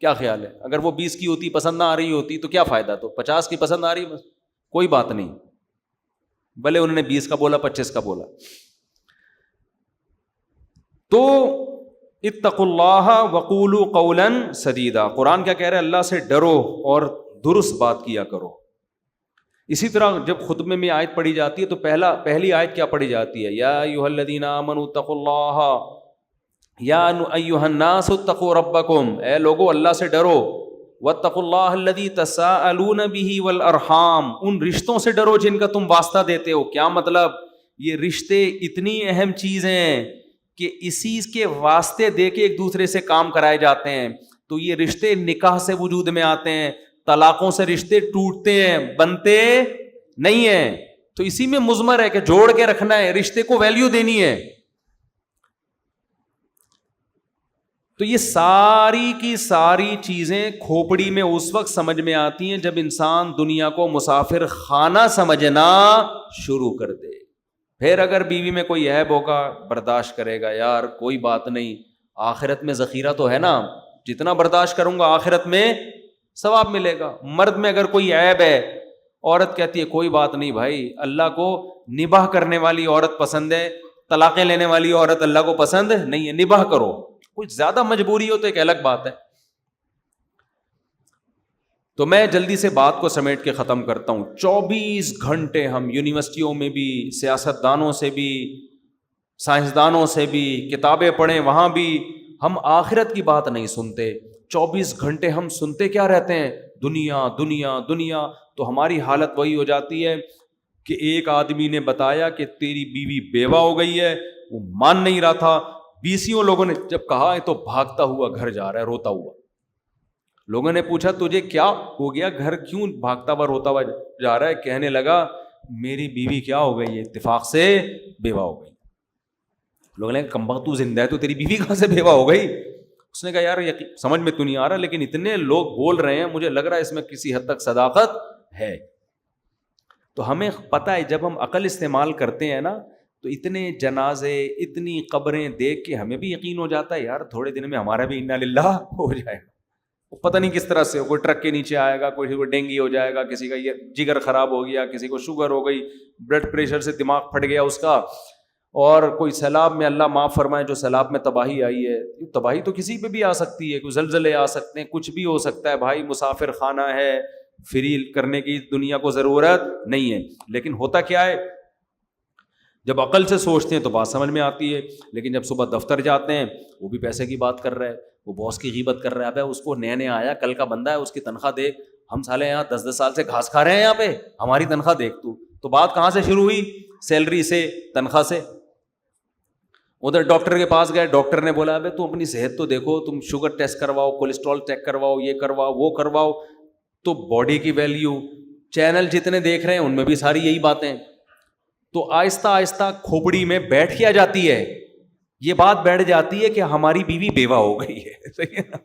کیا خیال ہے؟ اگر وہ 20 کی ہوتی پسند نہ آ رہی ہوتی تو کیا فائدہ؟ تو 50 کی پسند آ رہی بس کوئی بات نہیں، بھلے انہوں نے 20 کا بولا 25 کا بولا. تو اتقوا اللہ وقولوا قولا سدیدا، قرآن کیا کہہ رہا ہے؟ اللہ سے ڈرو اور درست بات کیا کرو. اسی طرح جب خطبے میں آیت پڑھی جاتی ہے تو پہلی آیت کیا پڑھی جاتی ہے؟ یا ایھا الذین آمنوا اتقوا اللہ یا ایھا الناس اتقوا ربکم، اے لوگو اللہ سے ڈرو. واتقوا اللہ الذی تساءلون بہ والارحام، ان رشتوں سے ڈرو جن کا تم واسطہ دیتے ہو. کیا مطلب؟ یہ رشتے اتنی اہم چیز ہیں کہ اسی کے واسطے دے کے ایک دوسرے سے کام کرائے جاتے ہیں. تو یہ رشتے نکاح سے وجود میں آتے ہیں، طلاقوں سے رشتے ٹوٹتے ہیں، بنتے نہیں ہیں. تو اسی میں مضمر ہے کہ جوڑ کے رکھنا ہے، رشتے کو ویلیو دینی ہے. تو یہ ساری کی ساری چیزیں کھوپڑی میں اس وقت سمجھ میں آتی ہیں جب انسان دنیا کو مسافر خانہ سمجھنا شروع کر دے. پھر اگر بیوی میں کوئی عیب ہوگا برداشت کرے گا، یار کوئی بات نہیں، آخرت میں ذخیرہ تو ہے نا، جتنا برداشت کروں گا آخرت میں ثواب ملے گا. مرد میں اگر کوئی عیب ہے، عورت کہتی ہے کوئی بات نہیں بھائی، اللہ کو نباہ کرنے والی عورت پسند ہے، طلاقیں لینے والی عورت اللہ کو پسند نہیں ہے. نباہ کرو، کچھ زیادہ مجبوری ہو تو ایک الگ بات ہے. تو میں جلدی سے بات کو سمیٹ کے ختم کرتا ہوں. 24 گھنٹے ہم یونیورسٹیوں میں بھی، سیاستدانوں سے بھی، سائنسدانوں سے بھی کتابیں پڑھیں، وہاں بھی ہم آخرت کی بات نہیں سنتے. 24 گھنٹے ہم سنتے کیا رہتے ہیں؟ دنیا دنیا دنیا. تو ہماری حالت وہی ہو جاتی ہے کہ ایک آدمی نے بتایا کہ تیری بیوی بیوہ ہو گئی ہے، وہ مان نہیں رہا تھا. 20 لوگوں نے جب کہا تو بھاگتا ہوا گھر جا رہا ہے روتا ہوا. لوگوں نے پوچھا تجھے کیا ہو گیا، گھر کیوں بھاگتا ہوا روتا ہوا جا رہا ہے؟ کہنے لگا میری بیوی کیا ہو گئی ہے، اتفاق سے بیوہ ہو گئی. لوگوں نے کہا کمبخت تو زندہ ہے تو تیری بیوی کہاں سے بیوہ ہو گئی؟ اس نے کہا یار سمجھ میں تو نہیں آ رہا، لیکن اتنے لوگ بول رہے ہیں، مجھے لگ رہا ہے اس میں کسی حد تک صداقت ہے. تو ہمیں پتہ ہے جب ہم عقل استعمال کرتے ہیں نا تو اتنے جنازے، اتنی قبریں دیکھ کے ہمیں بھی یقین ہو جاتا ہے یار تھوڑے دن میں ہمارا بھی انا للہ ہو جائے گا. پتہ نہیں کس طرح سے، کوئی ٹرک کے نیچے آئے گا، کوئی کو ڈینگی ہو جائے گا، کسی کا یہ جگر خراب ہو گیا، کسی کو شوگر ہو گئی، بلڈ پریشر سے دماغ پھٹ گیا اس کا، اور کوئی سیلاب میں، اللہ معاف فرمائے جو سیلاب میں تباہی آئی ہے. تباہی تو کسی پہ بھی آ سکتی ہے، کوئی زلزلے آ سکتے ہیں، کچھ بھی ہو سکتا ہے بھائی. مسافر خانہ ہے، فری کرنے کی دنیا کو ضرورت نہیں ہے. لیکن ہوتا کیا ہے, جب عقل سے سوچتے ہیں تو بات سمجھ میں آتی ہے, لیکن جب صبح دفتر جاتے ہیں وہ بھی پیسے کی بات کر رہا ہے, وہ باس کی غیبت کر رہا ہے, ابے اس کو نیا نیا آیا, کل کا بندہ ہے, اس کی تنخواہ دیکھ, ہم سالے یہاں 10 سال سے گھاس کھا رہے ہیں یہاں پہ, ہماری تنخواہ دیکھ تو بات کہاں سے شروع ہوئی, سیلری سے, تنخواہ سے. ادھر ڈاکٹر کے پاس گئے, ڈاکٹر نے بولا ابے تم اپنی صحت تو دیکھو, تم شوگر ٹیسٹ کرواؤ, کولیسٹرول چیک کرواؤ, یہ کرواؤ وہ کرواؤ, تو باڈی کی ویلیو, چینل جتنے دیکھ رہے ہیں ان میں بھی ساری یہی باتیں. تو آہستہ آہستہ کھوپڑی میں بیٹھ کے آ جاتی ہے, یہ بات بیٹھ جاتی ہے کہ ہماری بیوی بیوہ ہو گئی ہے. صحیح ہے نا,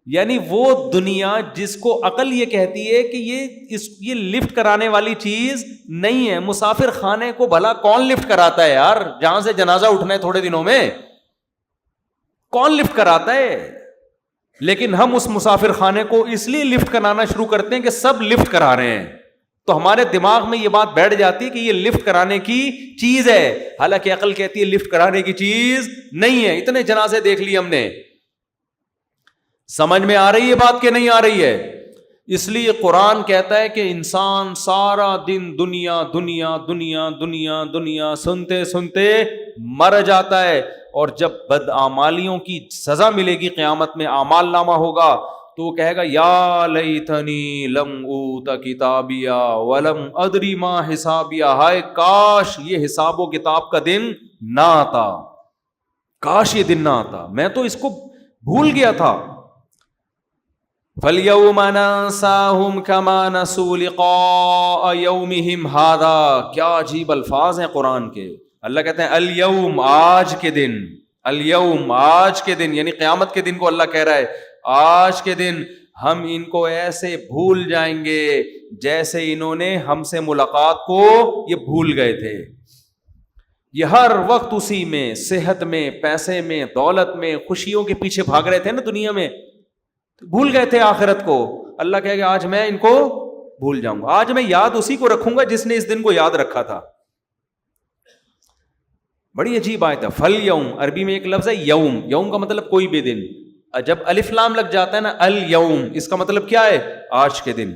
یعنی وہ دنیا جس کو عقل یہ کہتی ہے کہ یہ لفٹ کرانے والی چیز نہیں ہے. مسافر خانے کو بھلا کون لفٹ کراتا ہے یار, جہاں سے جنازہ اٹھنا ہے تھوڑے دنوں میں, کون لفٹ کراتا ہے؟ لیکن ہم اس مسافر خانے کو اس لیے لفٹ کرانا شروع کرتے ہیں کہ سب لفٹ کرا رہے ہیں, تو ہمارے دماغ میں یہ بات بیٹھ جاتی ہے کہ یہ لفٹ کرانے کی چیز ہے, حالانکہ عقل کہتی ہے لفٹ کرانے کی چیز نہیں ہے. اتنے جنازے دیکھ لیے ہم نے, سمجھ میں آ رہی ہے بات کہ نہیں آ رہی ہے؟ اس لیے قرآن کہتا ہے کہ انسان سارا دن دنیا دنیا دنیا دنیا دنیا سنتے سنتے مر جاتا ہے, اور جب بدعمالیوں کی سزا ملے گی قیامت میں, اعمال نامہ ہوگا, تو وہ کہے گا یا لیتنی لم اوت کتابیا ولم ادری ما حسابیا, ہائے کاش یہ حساب و کتاب کا دن نہ آتا, کاش یہ دن نہ آتا, میں تو اس کو بھول گیا تھا. فَالْيَوْمَ نَنسَاهُمْ كَمَا نَسُوا لِقَاءَ يَوْمِهِمْ هَذَا. کیا عجیب الفاظ ہیں قرآن کے. اللہ کہتے ہیں الیوم, آج کے دن, الیوم آج کے دن, یعنی قیامت کے دن کو اللہ کہہ رہا ہے, آج کے دن ہم ان کو ایسے بھول جائیں گے جیسے انہوں نے ہم سے ملاقات کو یہ بھول گئے تھے. یہ ہر وقت اسی میں, صحت میں, پیسے میں, دولت میں, خوشیوں کے پیچھے بھاگ رہے تھے نا دنیا میں, بھول گئے تھے آخرت کو. اللہ کہے گا آج میں ان کو بھول جاؤں گا, آج میں یاد اسی کو رکھوں گا جس نے اس دن کو یاد رکھا تھا. بڑی عجیب آیت ہے. فل یوم, عربی میں ایک لفظ ہے یوم, یوم کا مطلب کوئی بھی دن, جب الف لام لگ جاتا ہے نا الیوم, اس کا مطلب کیا ہے, آج کے دن.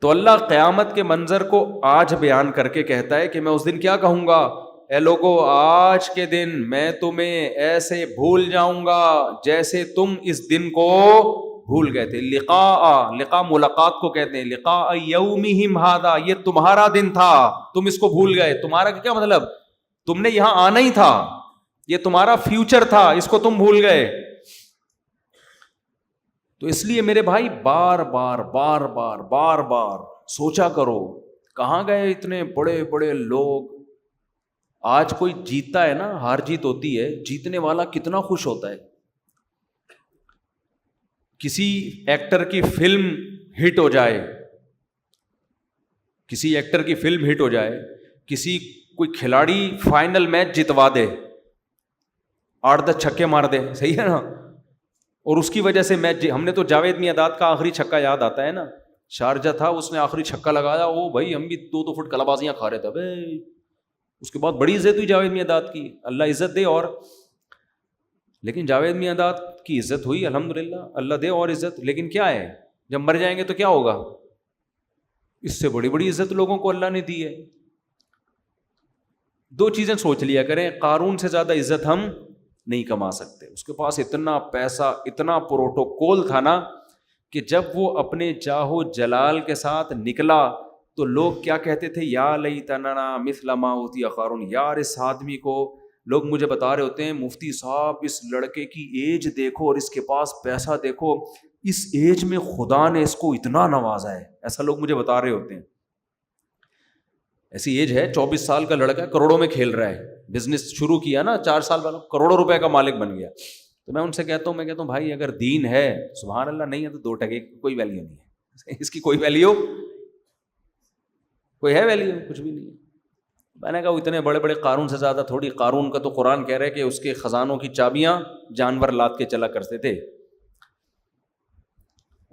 تو اللہ قیامت کے منظر کو آج بیان کر کے کہتا ہے کہ میں اس دن کیا کہوں گا, اے لوگو آج کے دن میں تمہیں ایسے بھول جاؤں گا جیسے تم اس دن کو بھول گئے تھے. لقاء ملاقات کو کہتے ہیں, لقاء یومہم ھذا, یہ تمہارا دن تھا, تم اس کو بھول گئے. تمہارا کیا مطلب, تم نے یہاں آنا ہی تھا, یہ تمہارا فیوچر تھا, اس کو تم بھول گئے. تو اس لیے میرے بھائی بار بار بار بار بار بار سوچا کرو, کہاں گئے اتنے بڑے بڑے لوگ. آج کوئی جیتتا ہے نا, ہار جیت ہوتی ہے, جیتنے والا کتنا خوش ہوتا ہے. کسی ایکٹر کی فلم ہٹ ہو جائے, کسی ایکٹر کی فلم ہٹ ہو جائے, کسی کوئی کھلاڑی فائنل میچ جتوا دے, 8-10 چھکے مار دے, صحیح ہے نا, اور اس کی وجہ سے میچ, ہم نے تو جاوید میاں کا آخری چھکا یاد آتا ہے نا, شارجہ تھا, اس نے آخری چھکا لگایا, وہ بھائی ہم بھی 2 فٹ کلابازیاں کھا رہے تھے بھائی. اس کے بعد بڑی عزت ہوئی جاوید میاں کی, اللہ عزت دے. اور لیکن جاوید میاں کی عزت ہوئی الحمدللہ, اللہ دے اور عزت. لیکن کیا ہے, جب مر جائیں گے تو کیا ہوگا, اس سے بڑی بڑی عزت لوگوں کو اللہ نے دی ہے. 2 چیزیں سوچ لیا کریں, قارون سے زیادہ عزت ہم نہیں کما سکتے. اس کے پاس اتنا پیسہ, اتنا پروٹوکول تھا نا, کہ جب وہ اپنے جاہو جلال کے ساتھ نکلا تو لوگ کیا کہتے تھے, یا لیتنا مثل ما اوتی قارون. یار اس آدمی کو, لوگ مجھے بتا رہے ہوتے ہیں مفتی صاحب اس لڑکے کی ایج دیکھو اور اس کے پاس پیسہ دیکھو, اس ایج میں خدا نے اس کو اتنا نوازا ہے, ایسا لوگ مجھے بتا رہے ہوتے ہیں. ایسی ایج ہے, 24 سال کا لڑکا کروڑوں میں کھیل رہا ہے, بزنس شروع کیا نا 4 سال بعد کروڑوں روپے کا مالک بن گیا. تو میں ان سے کہتا ہوں بھائی اگر دین ہے سبحان اللہ, نہیں ہے تو 2 ٹکے کوئی ویلیو نہیں ہے, اس کی کوئی ویلیو, کوئی ہے ویلیو, کچھ بھی نہیں ہے. میں نے کہا وہ اتنے بڑے بڑے قارون سے زیادہ تھوڑی. قارون کا تو قرآن کہہ رہے کہ اس کے خزانوں کی چابیاں جانور لاد کے چلا کرتے تھے,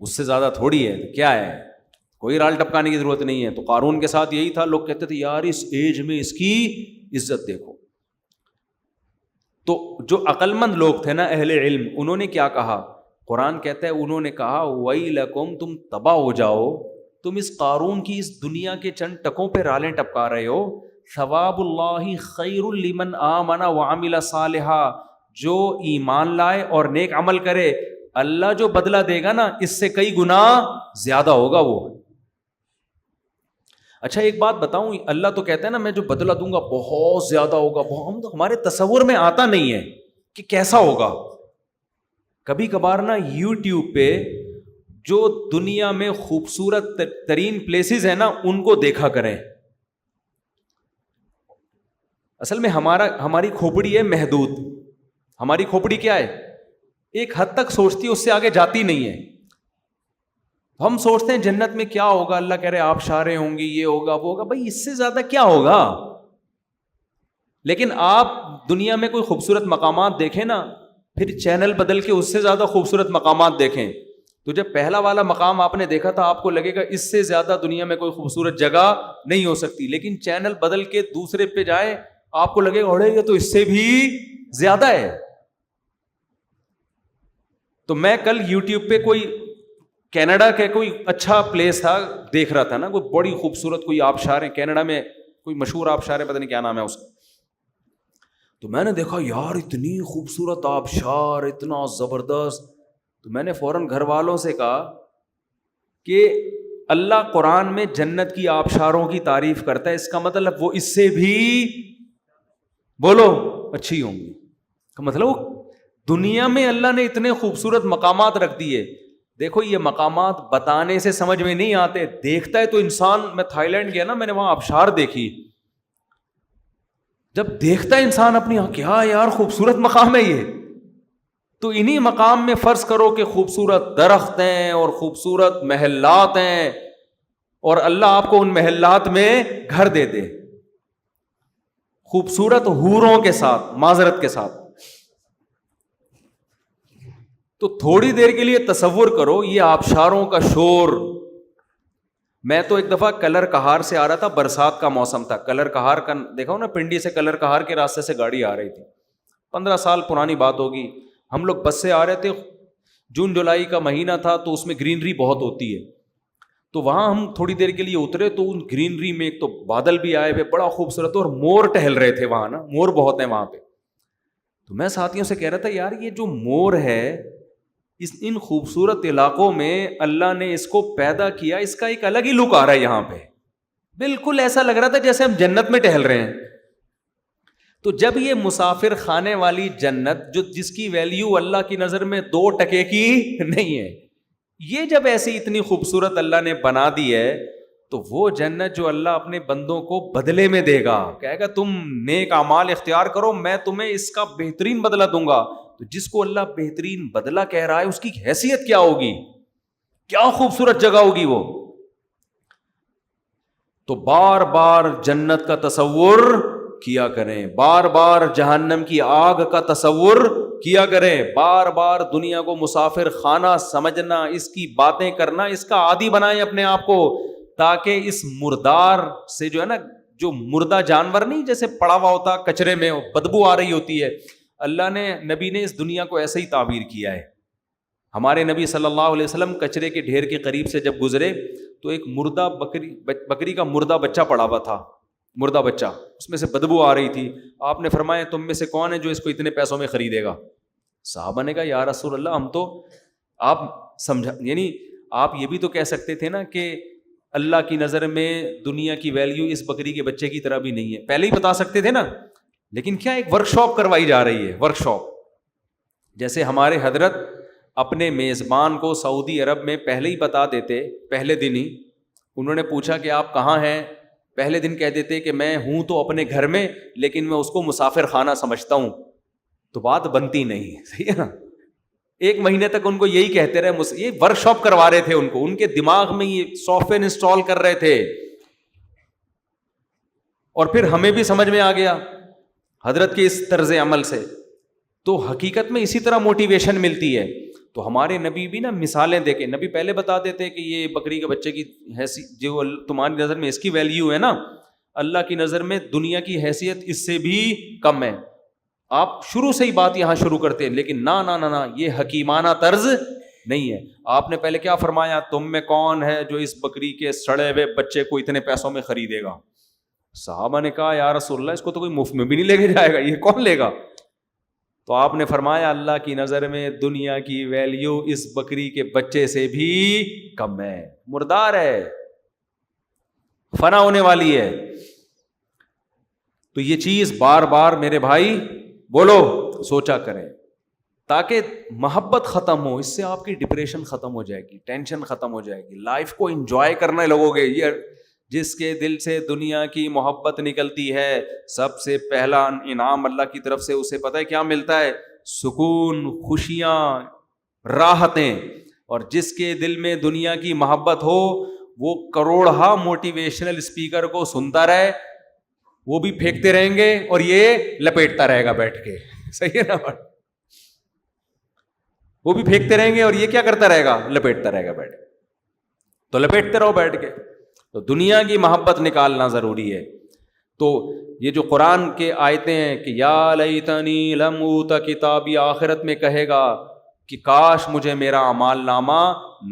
اس سے زیادہ تھوڑی ہے. کیا ہے, کوئی رال ٹپکانے کی ضرورت نہیں ہے. تو قارون کے ساتھ یہی تھا, لوگ کہتے تھے یار اس ایج میں اس کی عزت دیکھو. تو جو عقل مند لوگ تھے نا, اہل علم, انہوں نے کیا کہا, قرآن کہتا ہے انہوں نے کہا وَيْلَكُمْ، تم تباہ ہو جاؤ، تم اس قارون کی اس دنیا کے چند ٹکوں پہ رالیں ٹپکا رہے ہو. ثواب اللہ خیر لمن آمن وعمل صالحا، جو ایمان لائے اور نیک عمل کرے اللہ جو بدلہ دے گا نا اس سے کئی گنا زیادہ ہوگا وہ. اچھا ایک بات بتاؤں، اللہ تو کہتا ہے نا میں جو بدلہ دوں گا بہت زیادہ ہوگا، ہمارے تصور میں آتا نہیں ہے کہ کیسا ہوگا. کبھی کبھار نا یوٹیوب پہ جو دنیا میں خوبصورت ترین پلیسز ہیں نا ان کو دیکھا کریں. اصل میں ہماری کھوپڑی ہے محدود. ہماری کھوپڑی کیا ہے؟ ایک حد تک سوچتی ہے، اس سے آگے جاتی نہیں ہے. ہم سوچتے ہیں جنت میں کیا ہوگا، اللہ کہہ رہے آبشاریں ہوں گی، یہ ہوگا وہ ہوگا. بھائی اس سے زیادہ کیا ہوگا؟ لیکن آپ دنیا میں کوئی خوبصورت مقامات دیکھیں نا، پھر چینل بدل کے اس سے زیادہ خوبصورت مقامات دیکھیں، تو جب پہلا والا مقام آپ نے دیکھا تھا آپ کو لگے گا اس سے زیادہ دنیا میں کوئی خوبصورت جگہ نہیں ہو سکتی. لیکن چینل بدل کے دوسرے پہ جائیں آپ کو لگے گا اڑے یہ تو اس سے بھی زیادہ ہے. تو میں کل یوٹیوب پہ کوئی کینیڈا کے کوئی اچھا پلیس تھا دیکھ رہا تھا نا، کوئی بڑی خوبصورت کوئی آبشار ہے کینیڈا میں، کوئی مشہور آبشار ہے، پتہ نہیں کیا نام ہے اس کا. تو میں نے دیکھا یار اتنی خوبصورت آبشار، اتنا زبردست. تو میں نے فوراً گھر والوں سے کہا کہ اللہ قرآن میں جنت کی آبشاروں کی تعریف کرتا ہے، اس کا مطلب وہ اس سے بھی بولو اچھی ہوں گی. کا مطلب وہ دنیا میں اللہ نے اتنے خوبصورت مقامات رکھ دیے. دیکھو یہ مقامات بتانے سے سمجھ میں نہیں آتے، دیکھتا ہے تو انسان. میں تھائی لینڈ گیا نا، میں نے وہاں آبشار دیکھی، جب دیکھتا ہے انسان اپنی کیا یار خوبصورت مقام ہے یہ. تو انہی مقام میں فرض کرو کہ خوبصورت درخت ہیں اور خوبصورت محلات ہیں، اور اللہ آپ کو ان محلات میں گھر دے دے خوبصورت حوروں کے ساتھ، معذرت کے ساتھ. تو تھوڑی دیر کے لیے تصور کرو یہ آبشاروں کا شور. میں تو ایک دفعہ کلر کہار سے آ رہا تھا، برسات کا موسم تھا. کلر کہار کا دیکھا نا، پنڈی سے کلر کہار کے راستے سے گاڑی آ رہی تھی، 15 سال پرانی بات ہوگی. ہم لوگ بس سے آ رہے تھے، جون جولائی کا مہینہ تھا تو اس میں گرینری بہت ہوتی ہے. تو وہاں ہم تھوڑی دیر کے لیے اترے تو ان گرینری میں ایک تو بادل بھی آئے ہوئے بڑا خوبصورت، اور مور ٹہل رہے تھے وہاں نا، مور بہت ہیں وہاں پہ. تو میں ساتھیوں سے کہہ رہا تھا یار یہ جو مور ہے ان خوبصورت علاقوں میں اللہ نے اس کو پیدا کیا، اس کا ایک الگ ہی لک آ رہا ہے یہاں پہ. بالکل ایسا لگ رہا تھا جیسے ہم جنت میں ٹہل رہے ہیں. تو جب یہ مسافر خانے والی جنت جس کی ویلیو اللہ کی نظر میں 2 ٹکے کی نہیں ہے، یہ جب ایسی اتنی خوبصورت اللہ نے بنا دی ہے، تو وہ جنت جو اللہ اپنے بندوں کو بدلے میں دے گا، کہے گا تم نیک اعمال اختیار کرو میں تمہیں اس کا بہترین بدلہ دوں گا. تو جس کو اللہ بہترین بدلہ کہہ رہا ہے اس کی حیثیت کیا ہوگی، کیا خوبصورت جگہ ہوگی وہ. تو بار بار جنت کا تصور کیا کریں، بار بار جہنم کی آگ کا تصور کیا کریں، بار بار دنیا کو مسافر خانہ سمجھنا، اس کی باتیں کرنا، اس کا عادی بنائیں اپنے آپ کو، تاکہ اس مردار سے جو ہے نا، جو مردہ جانور نہیں جیسے پڑا ہوا ہوتا کچرے میں بدبو آ رہی ہوتی ہے، اللہ نے نبی نے اس دنیا کو ایسے ہی تعبیر کیا ہے. ہمارے نبی صلی اللہ علیہ وسلم کچرے کے ڈھیر کے قریب سے جب گزرے تو ایک مردہ بکری کا مردہ بچہ پڑا ہوا تھا، مردہ بچہ، اس میں سے بدبو آ رہی تھی. آپ نے فرمایا تم میں سے کون ہے جو اس کو اتنے پیسوں میں خریدے گا؟ صحابہ نے کہا یا رسول اللہ ہم تو، آپ سمجھا، یعنی آپ یہ بھی تو کہہ سکتے تھے نا کہ اللہ کی نظر میں دنیا کی ویلیو اس بکری کے بچے کی طرح بھی نہیں ہے، پہلے ہی بتا سکتے تھے نا. لیکن کیا ایک ورک شاپ کروائی جا رہی ہے، ورک شاپ. جیسے ہمارے حضرت اپنے میزبان کو سعودی عرب میں پہلے ہی بتا دیتے، پہلے دن ہی انہوں نے پوچھا کہ آپ کہاں ہیں، پہلے دن کہہ دیتے کہ میں ہوں تو اپنے گھر میں لیکن میں اس کو مسافر خانہ سمجھتا ہوں، تو بات بنتی نہیں. صحیح ہے نا؟ 1 مہینے تک ان کو یہی کہتے رہے، یہ ورک شاپ کروا رہے تھے ان کو، ان کے دماغ میں یہ سافٹ ویئر انسٹال کر رہے تھے. اور پھر ہمیں بھی سمجھ میں آ گیا حضرت کے اس طرز عمل سے. تو حقیقت میں اسی طرح موٹیویشن ملتی ہے. تو ہمارے نبی بھی نا مثالیں دے کے، نبی پہلے بتا دیتے کہ یہ بکری کے بچے کی حیثیت جو تمہاری نظر میں اس کی ویلیو ہے نا، اللہ کی نظر میں دنیا کی حیثیت اس سے بھی کم ہے. آپ شروع سے ہی بات یہاں شروع کرتے ہیں، لیکن نہ یہ حکیمانہ طرز نہیں ہے. آپ نے پہلے کیا فرمایا؟ تم میں کون ہے جو اس بکری کے سڑے ہوئے بچے کو اتنے پیسوں میں خریدے گا؟ صحابہ نے کہا یا رسول اللہ اس کو تو کوئی مفت میں بھی نہیں لے کے جائے گا، یہ کون لے گا؟ تو آپ نے فرمایا اللہ کی نظر میں دنیا کی ویلیو اس بکری کے بچے سے بھی کم ہے، مردار ہے، فنا ہونے والی ہے. تو یہ چیز بار بار میرے بھائی بولو سوچا کریں تاکہ محبت ختم ہو. اس سے آپ کی ڈپریشن ختم ہو جائے گی، ٹینشن ختم ہو جائے گی، لائف کو انجوائے کرنے لگو گے. یہ جس کے دل سے دنیا کی محبت نکلتی ہے، سب سے پہلا انعام اللہ کی طرف سے اسے پتہ ہے کیا ملتا ہے؟ سکون، خوشیاں، راحتیں. اور جس کے دل میں دنیا کی محبت ہو وہ کروڑہا موٹیویشنل اسپیکر کو سنتا رہے، وہ بھی پھینکتے رہیں گے اور یہ لپیٹتا رہے گا بیٹھ کے. صحیح ہے نا؟ وہ بھی پھینکتے رہیں گے اور یہ کیا کرتا رہے گا؟ لپیٹتا رہے گا بیٹھ کے. تو لپیٹتے رہو بیٹھ کے. تو دنیا کی محبت نکالنا ضروری ہے. تو یہ جو قرآن کے آیتیں ہیں کہ یا لیتنی لم اوت کتابی، آخرت میں کہے گا کہ کاش مجھے میرا اعمال نامہ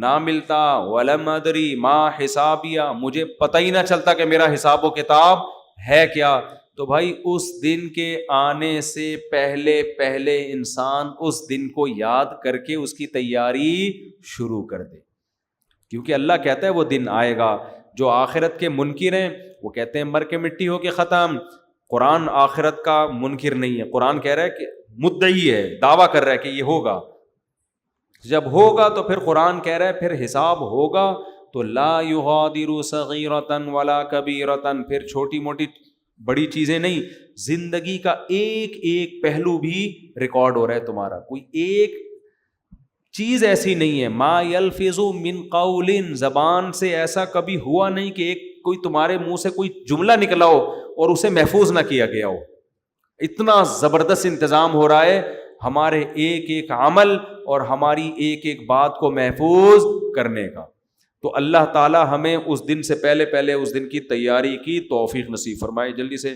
نہ ملتا، ولم ادری ما حسابیہ، مجھے پتہ ہی نہ چلتا کہ میرا حساب و کتاب ہے کیا. تو بھائی اس دن کے آنے سے پہلے انسان اس دن کو یاد کر کے اس کی تیاری شروع کر دے، کیونکہ اللہ کہتا ہے وہ دن آئے گا. جو آخرت کے منکر ہیں وہ کہتے ہیں مر کے مٹی ہو کے ختم. قرآن آخرت کا منکر نہیں ہے، قرآن کہہ رہا ہے کہ مدعی ہے، دعویٰ کر رہا ہے کہ یہ ہوگا. جب ہوگا تو پھر قرآن کہہ رہا ہے پھر حساب ہوگا تو لا یغادر صغیرۃ ولا کبیرۃ، پھر چھوٹی موٹی بڑی چیزیں نہیں، زندگی کا ایک ایک پہلو بھی ریکارڈ ہو رہا ہے تمہارا. کوئی ایک چیز ایسی نہیں ہے. ما یلفظ من قول، زبان سے ایسا کبھی ہوا نہیں کہ ایک کوئی تمہارے منہ سے کوئی جملہ نکلا ہو اور اسے محفوظ نہ کیا گیا ہو. اتنا زبردست انتظام ہو رہا ہے ہمارے ایک ایک عمل اور ہماری ایک ایک بات کو محفوظ کرنے کا. تو اللہ تعالی ہمیں اس دن سے پہلے اس دن کی تیاری کی توفیق نصیب فرمائے. جلدی سے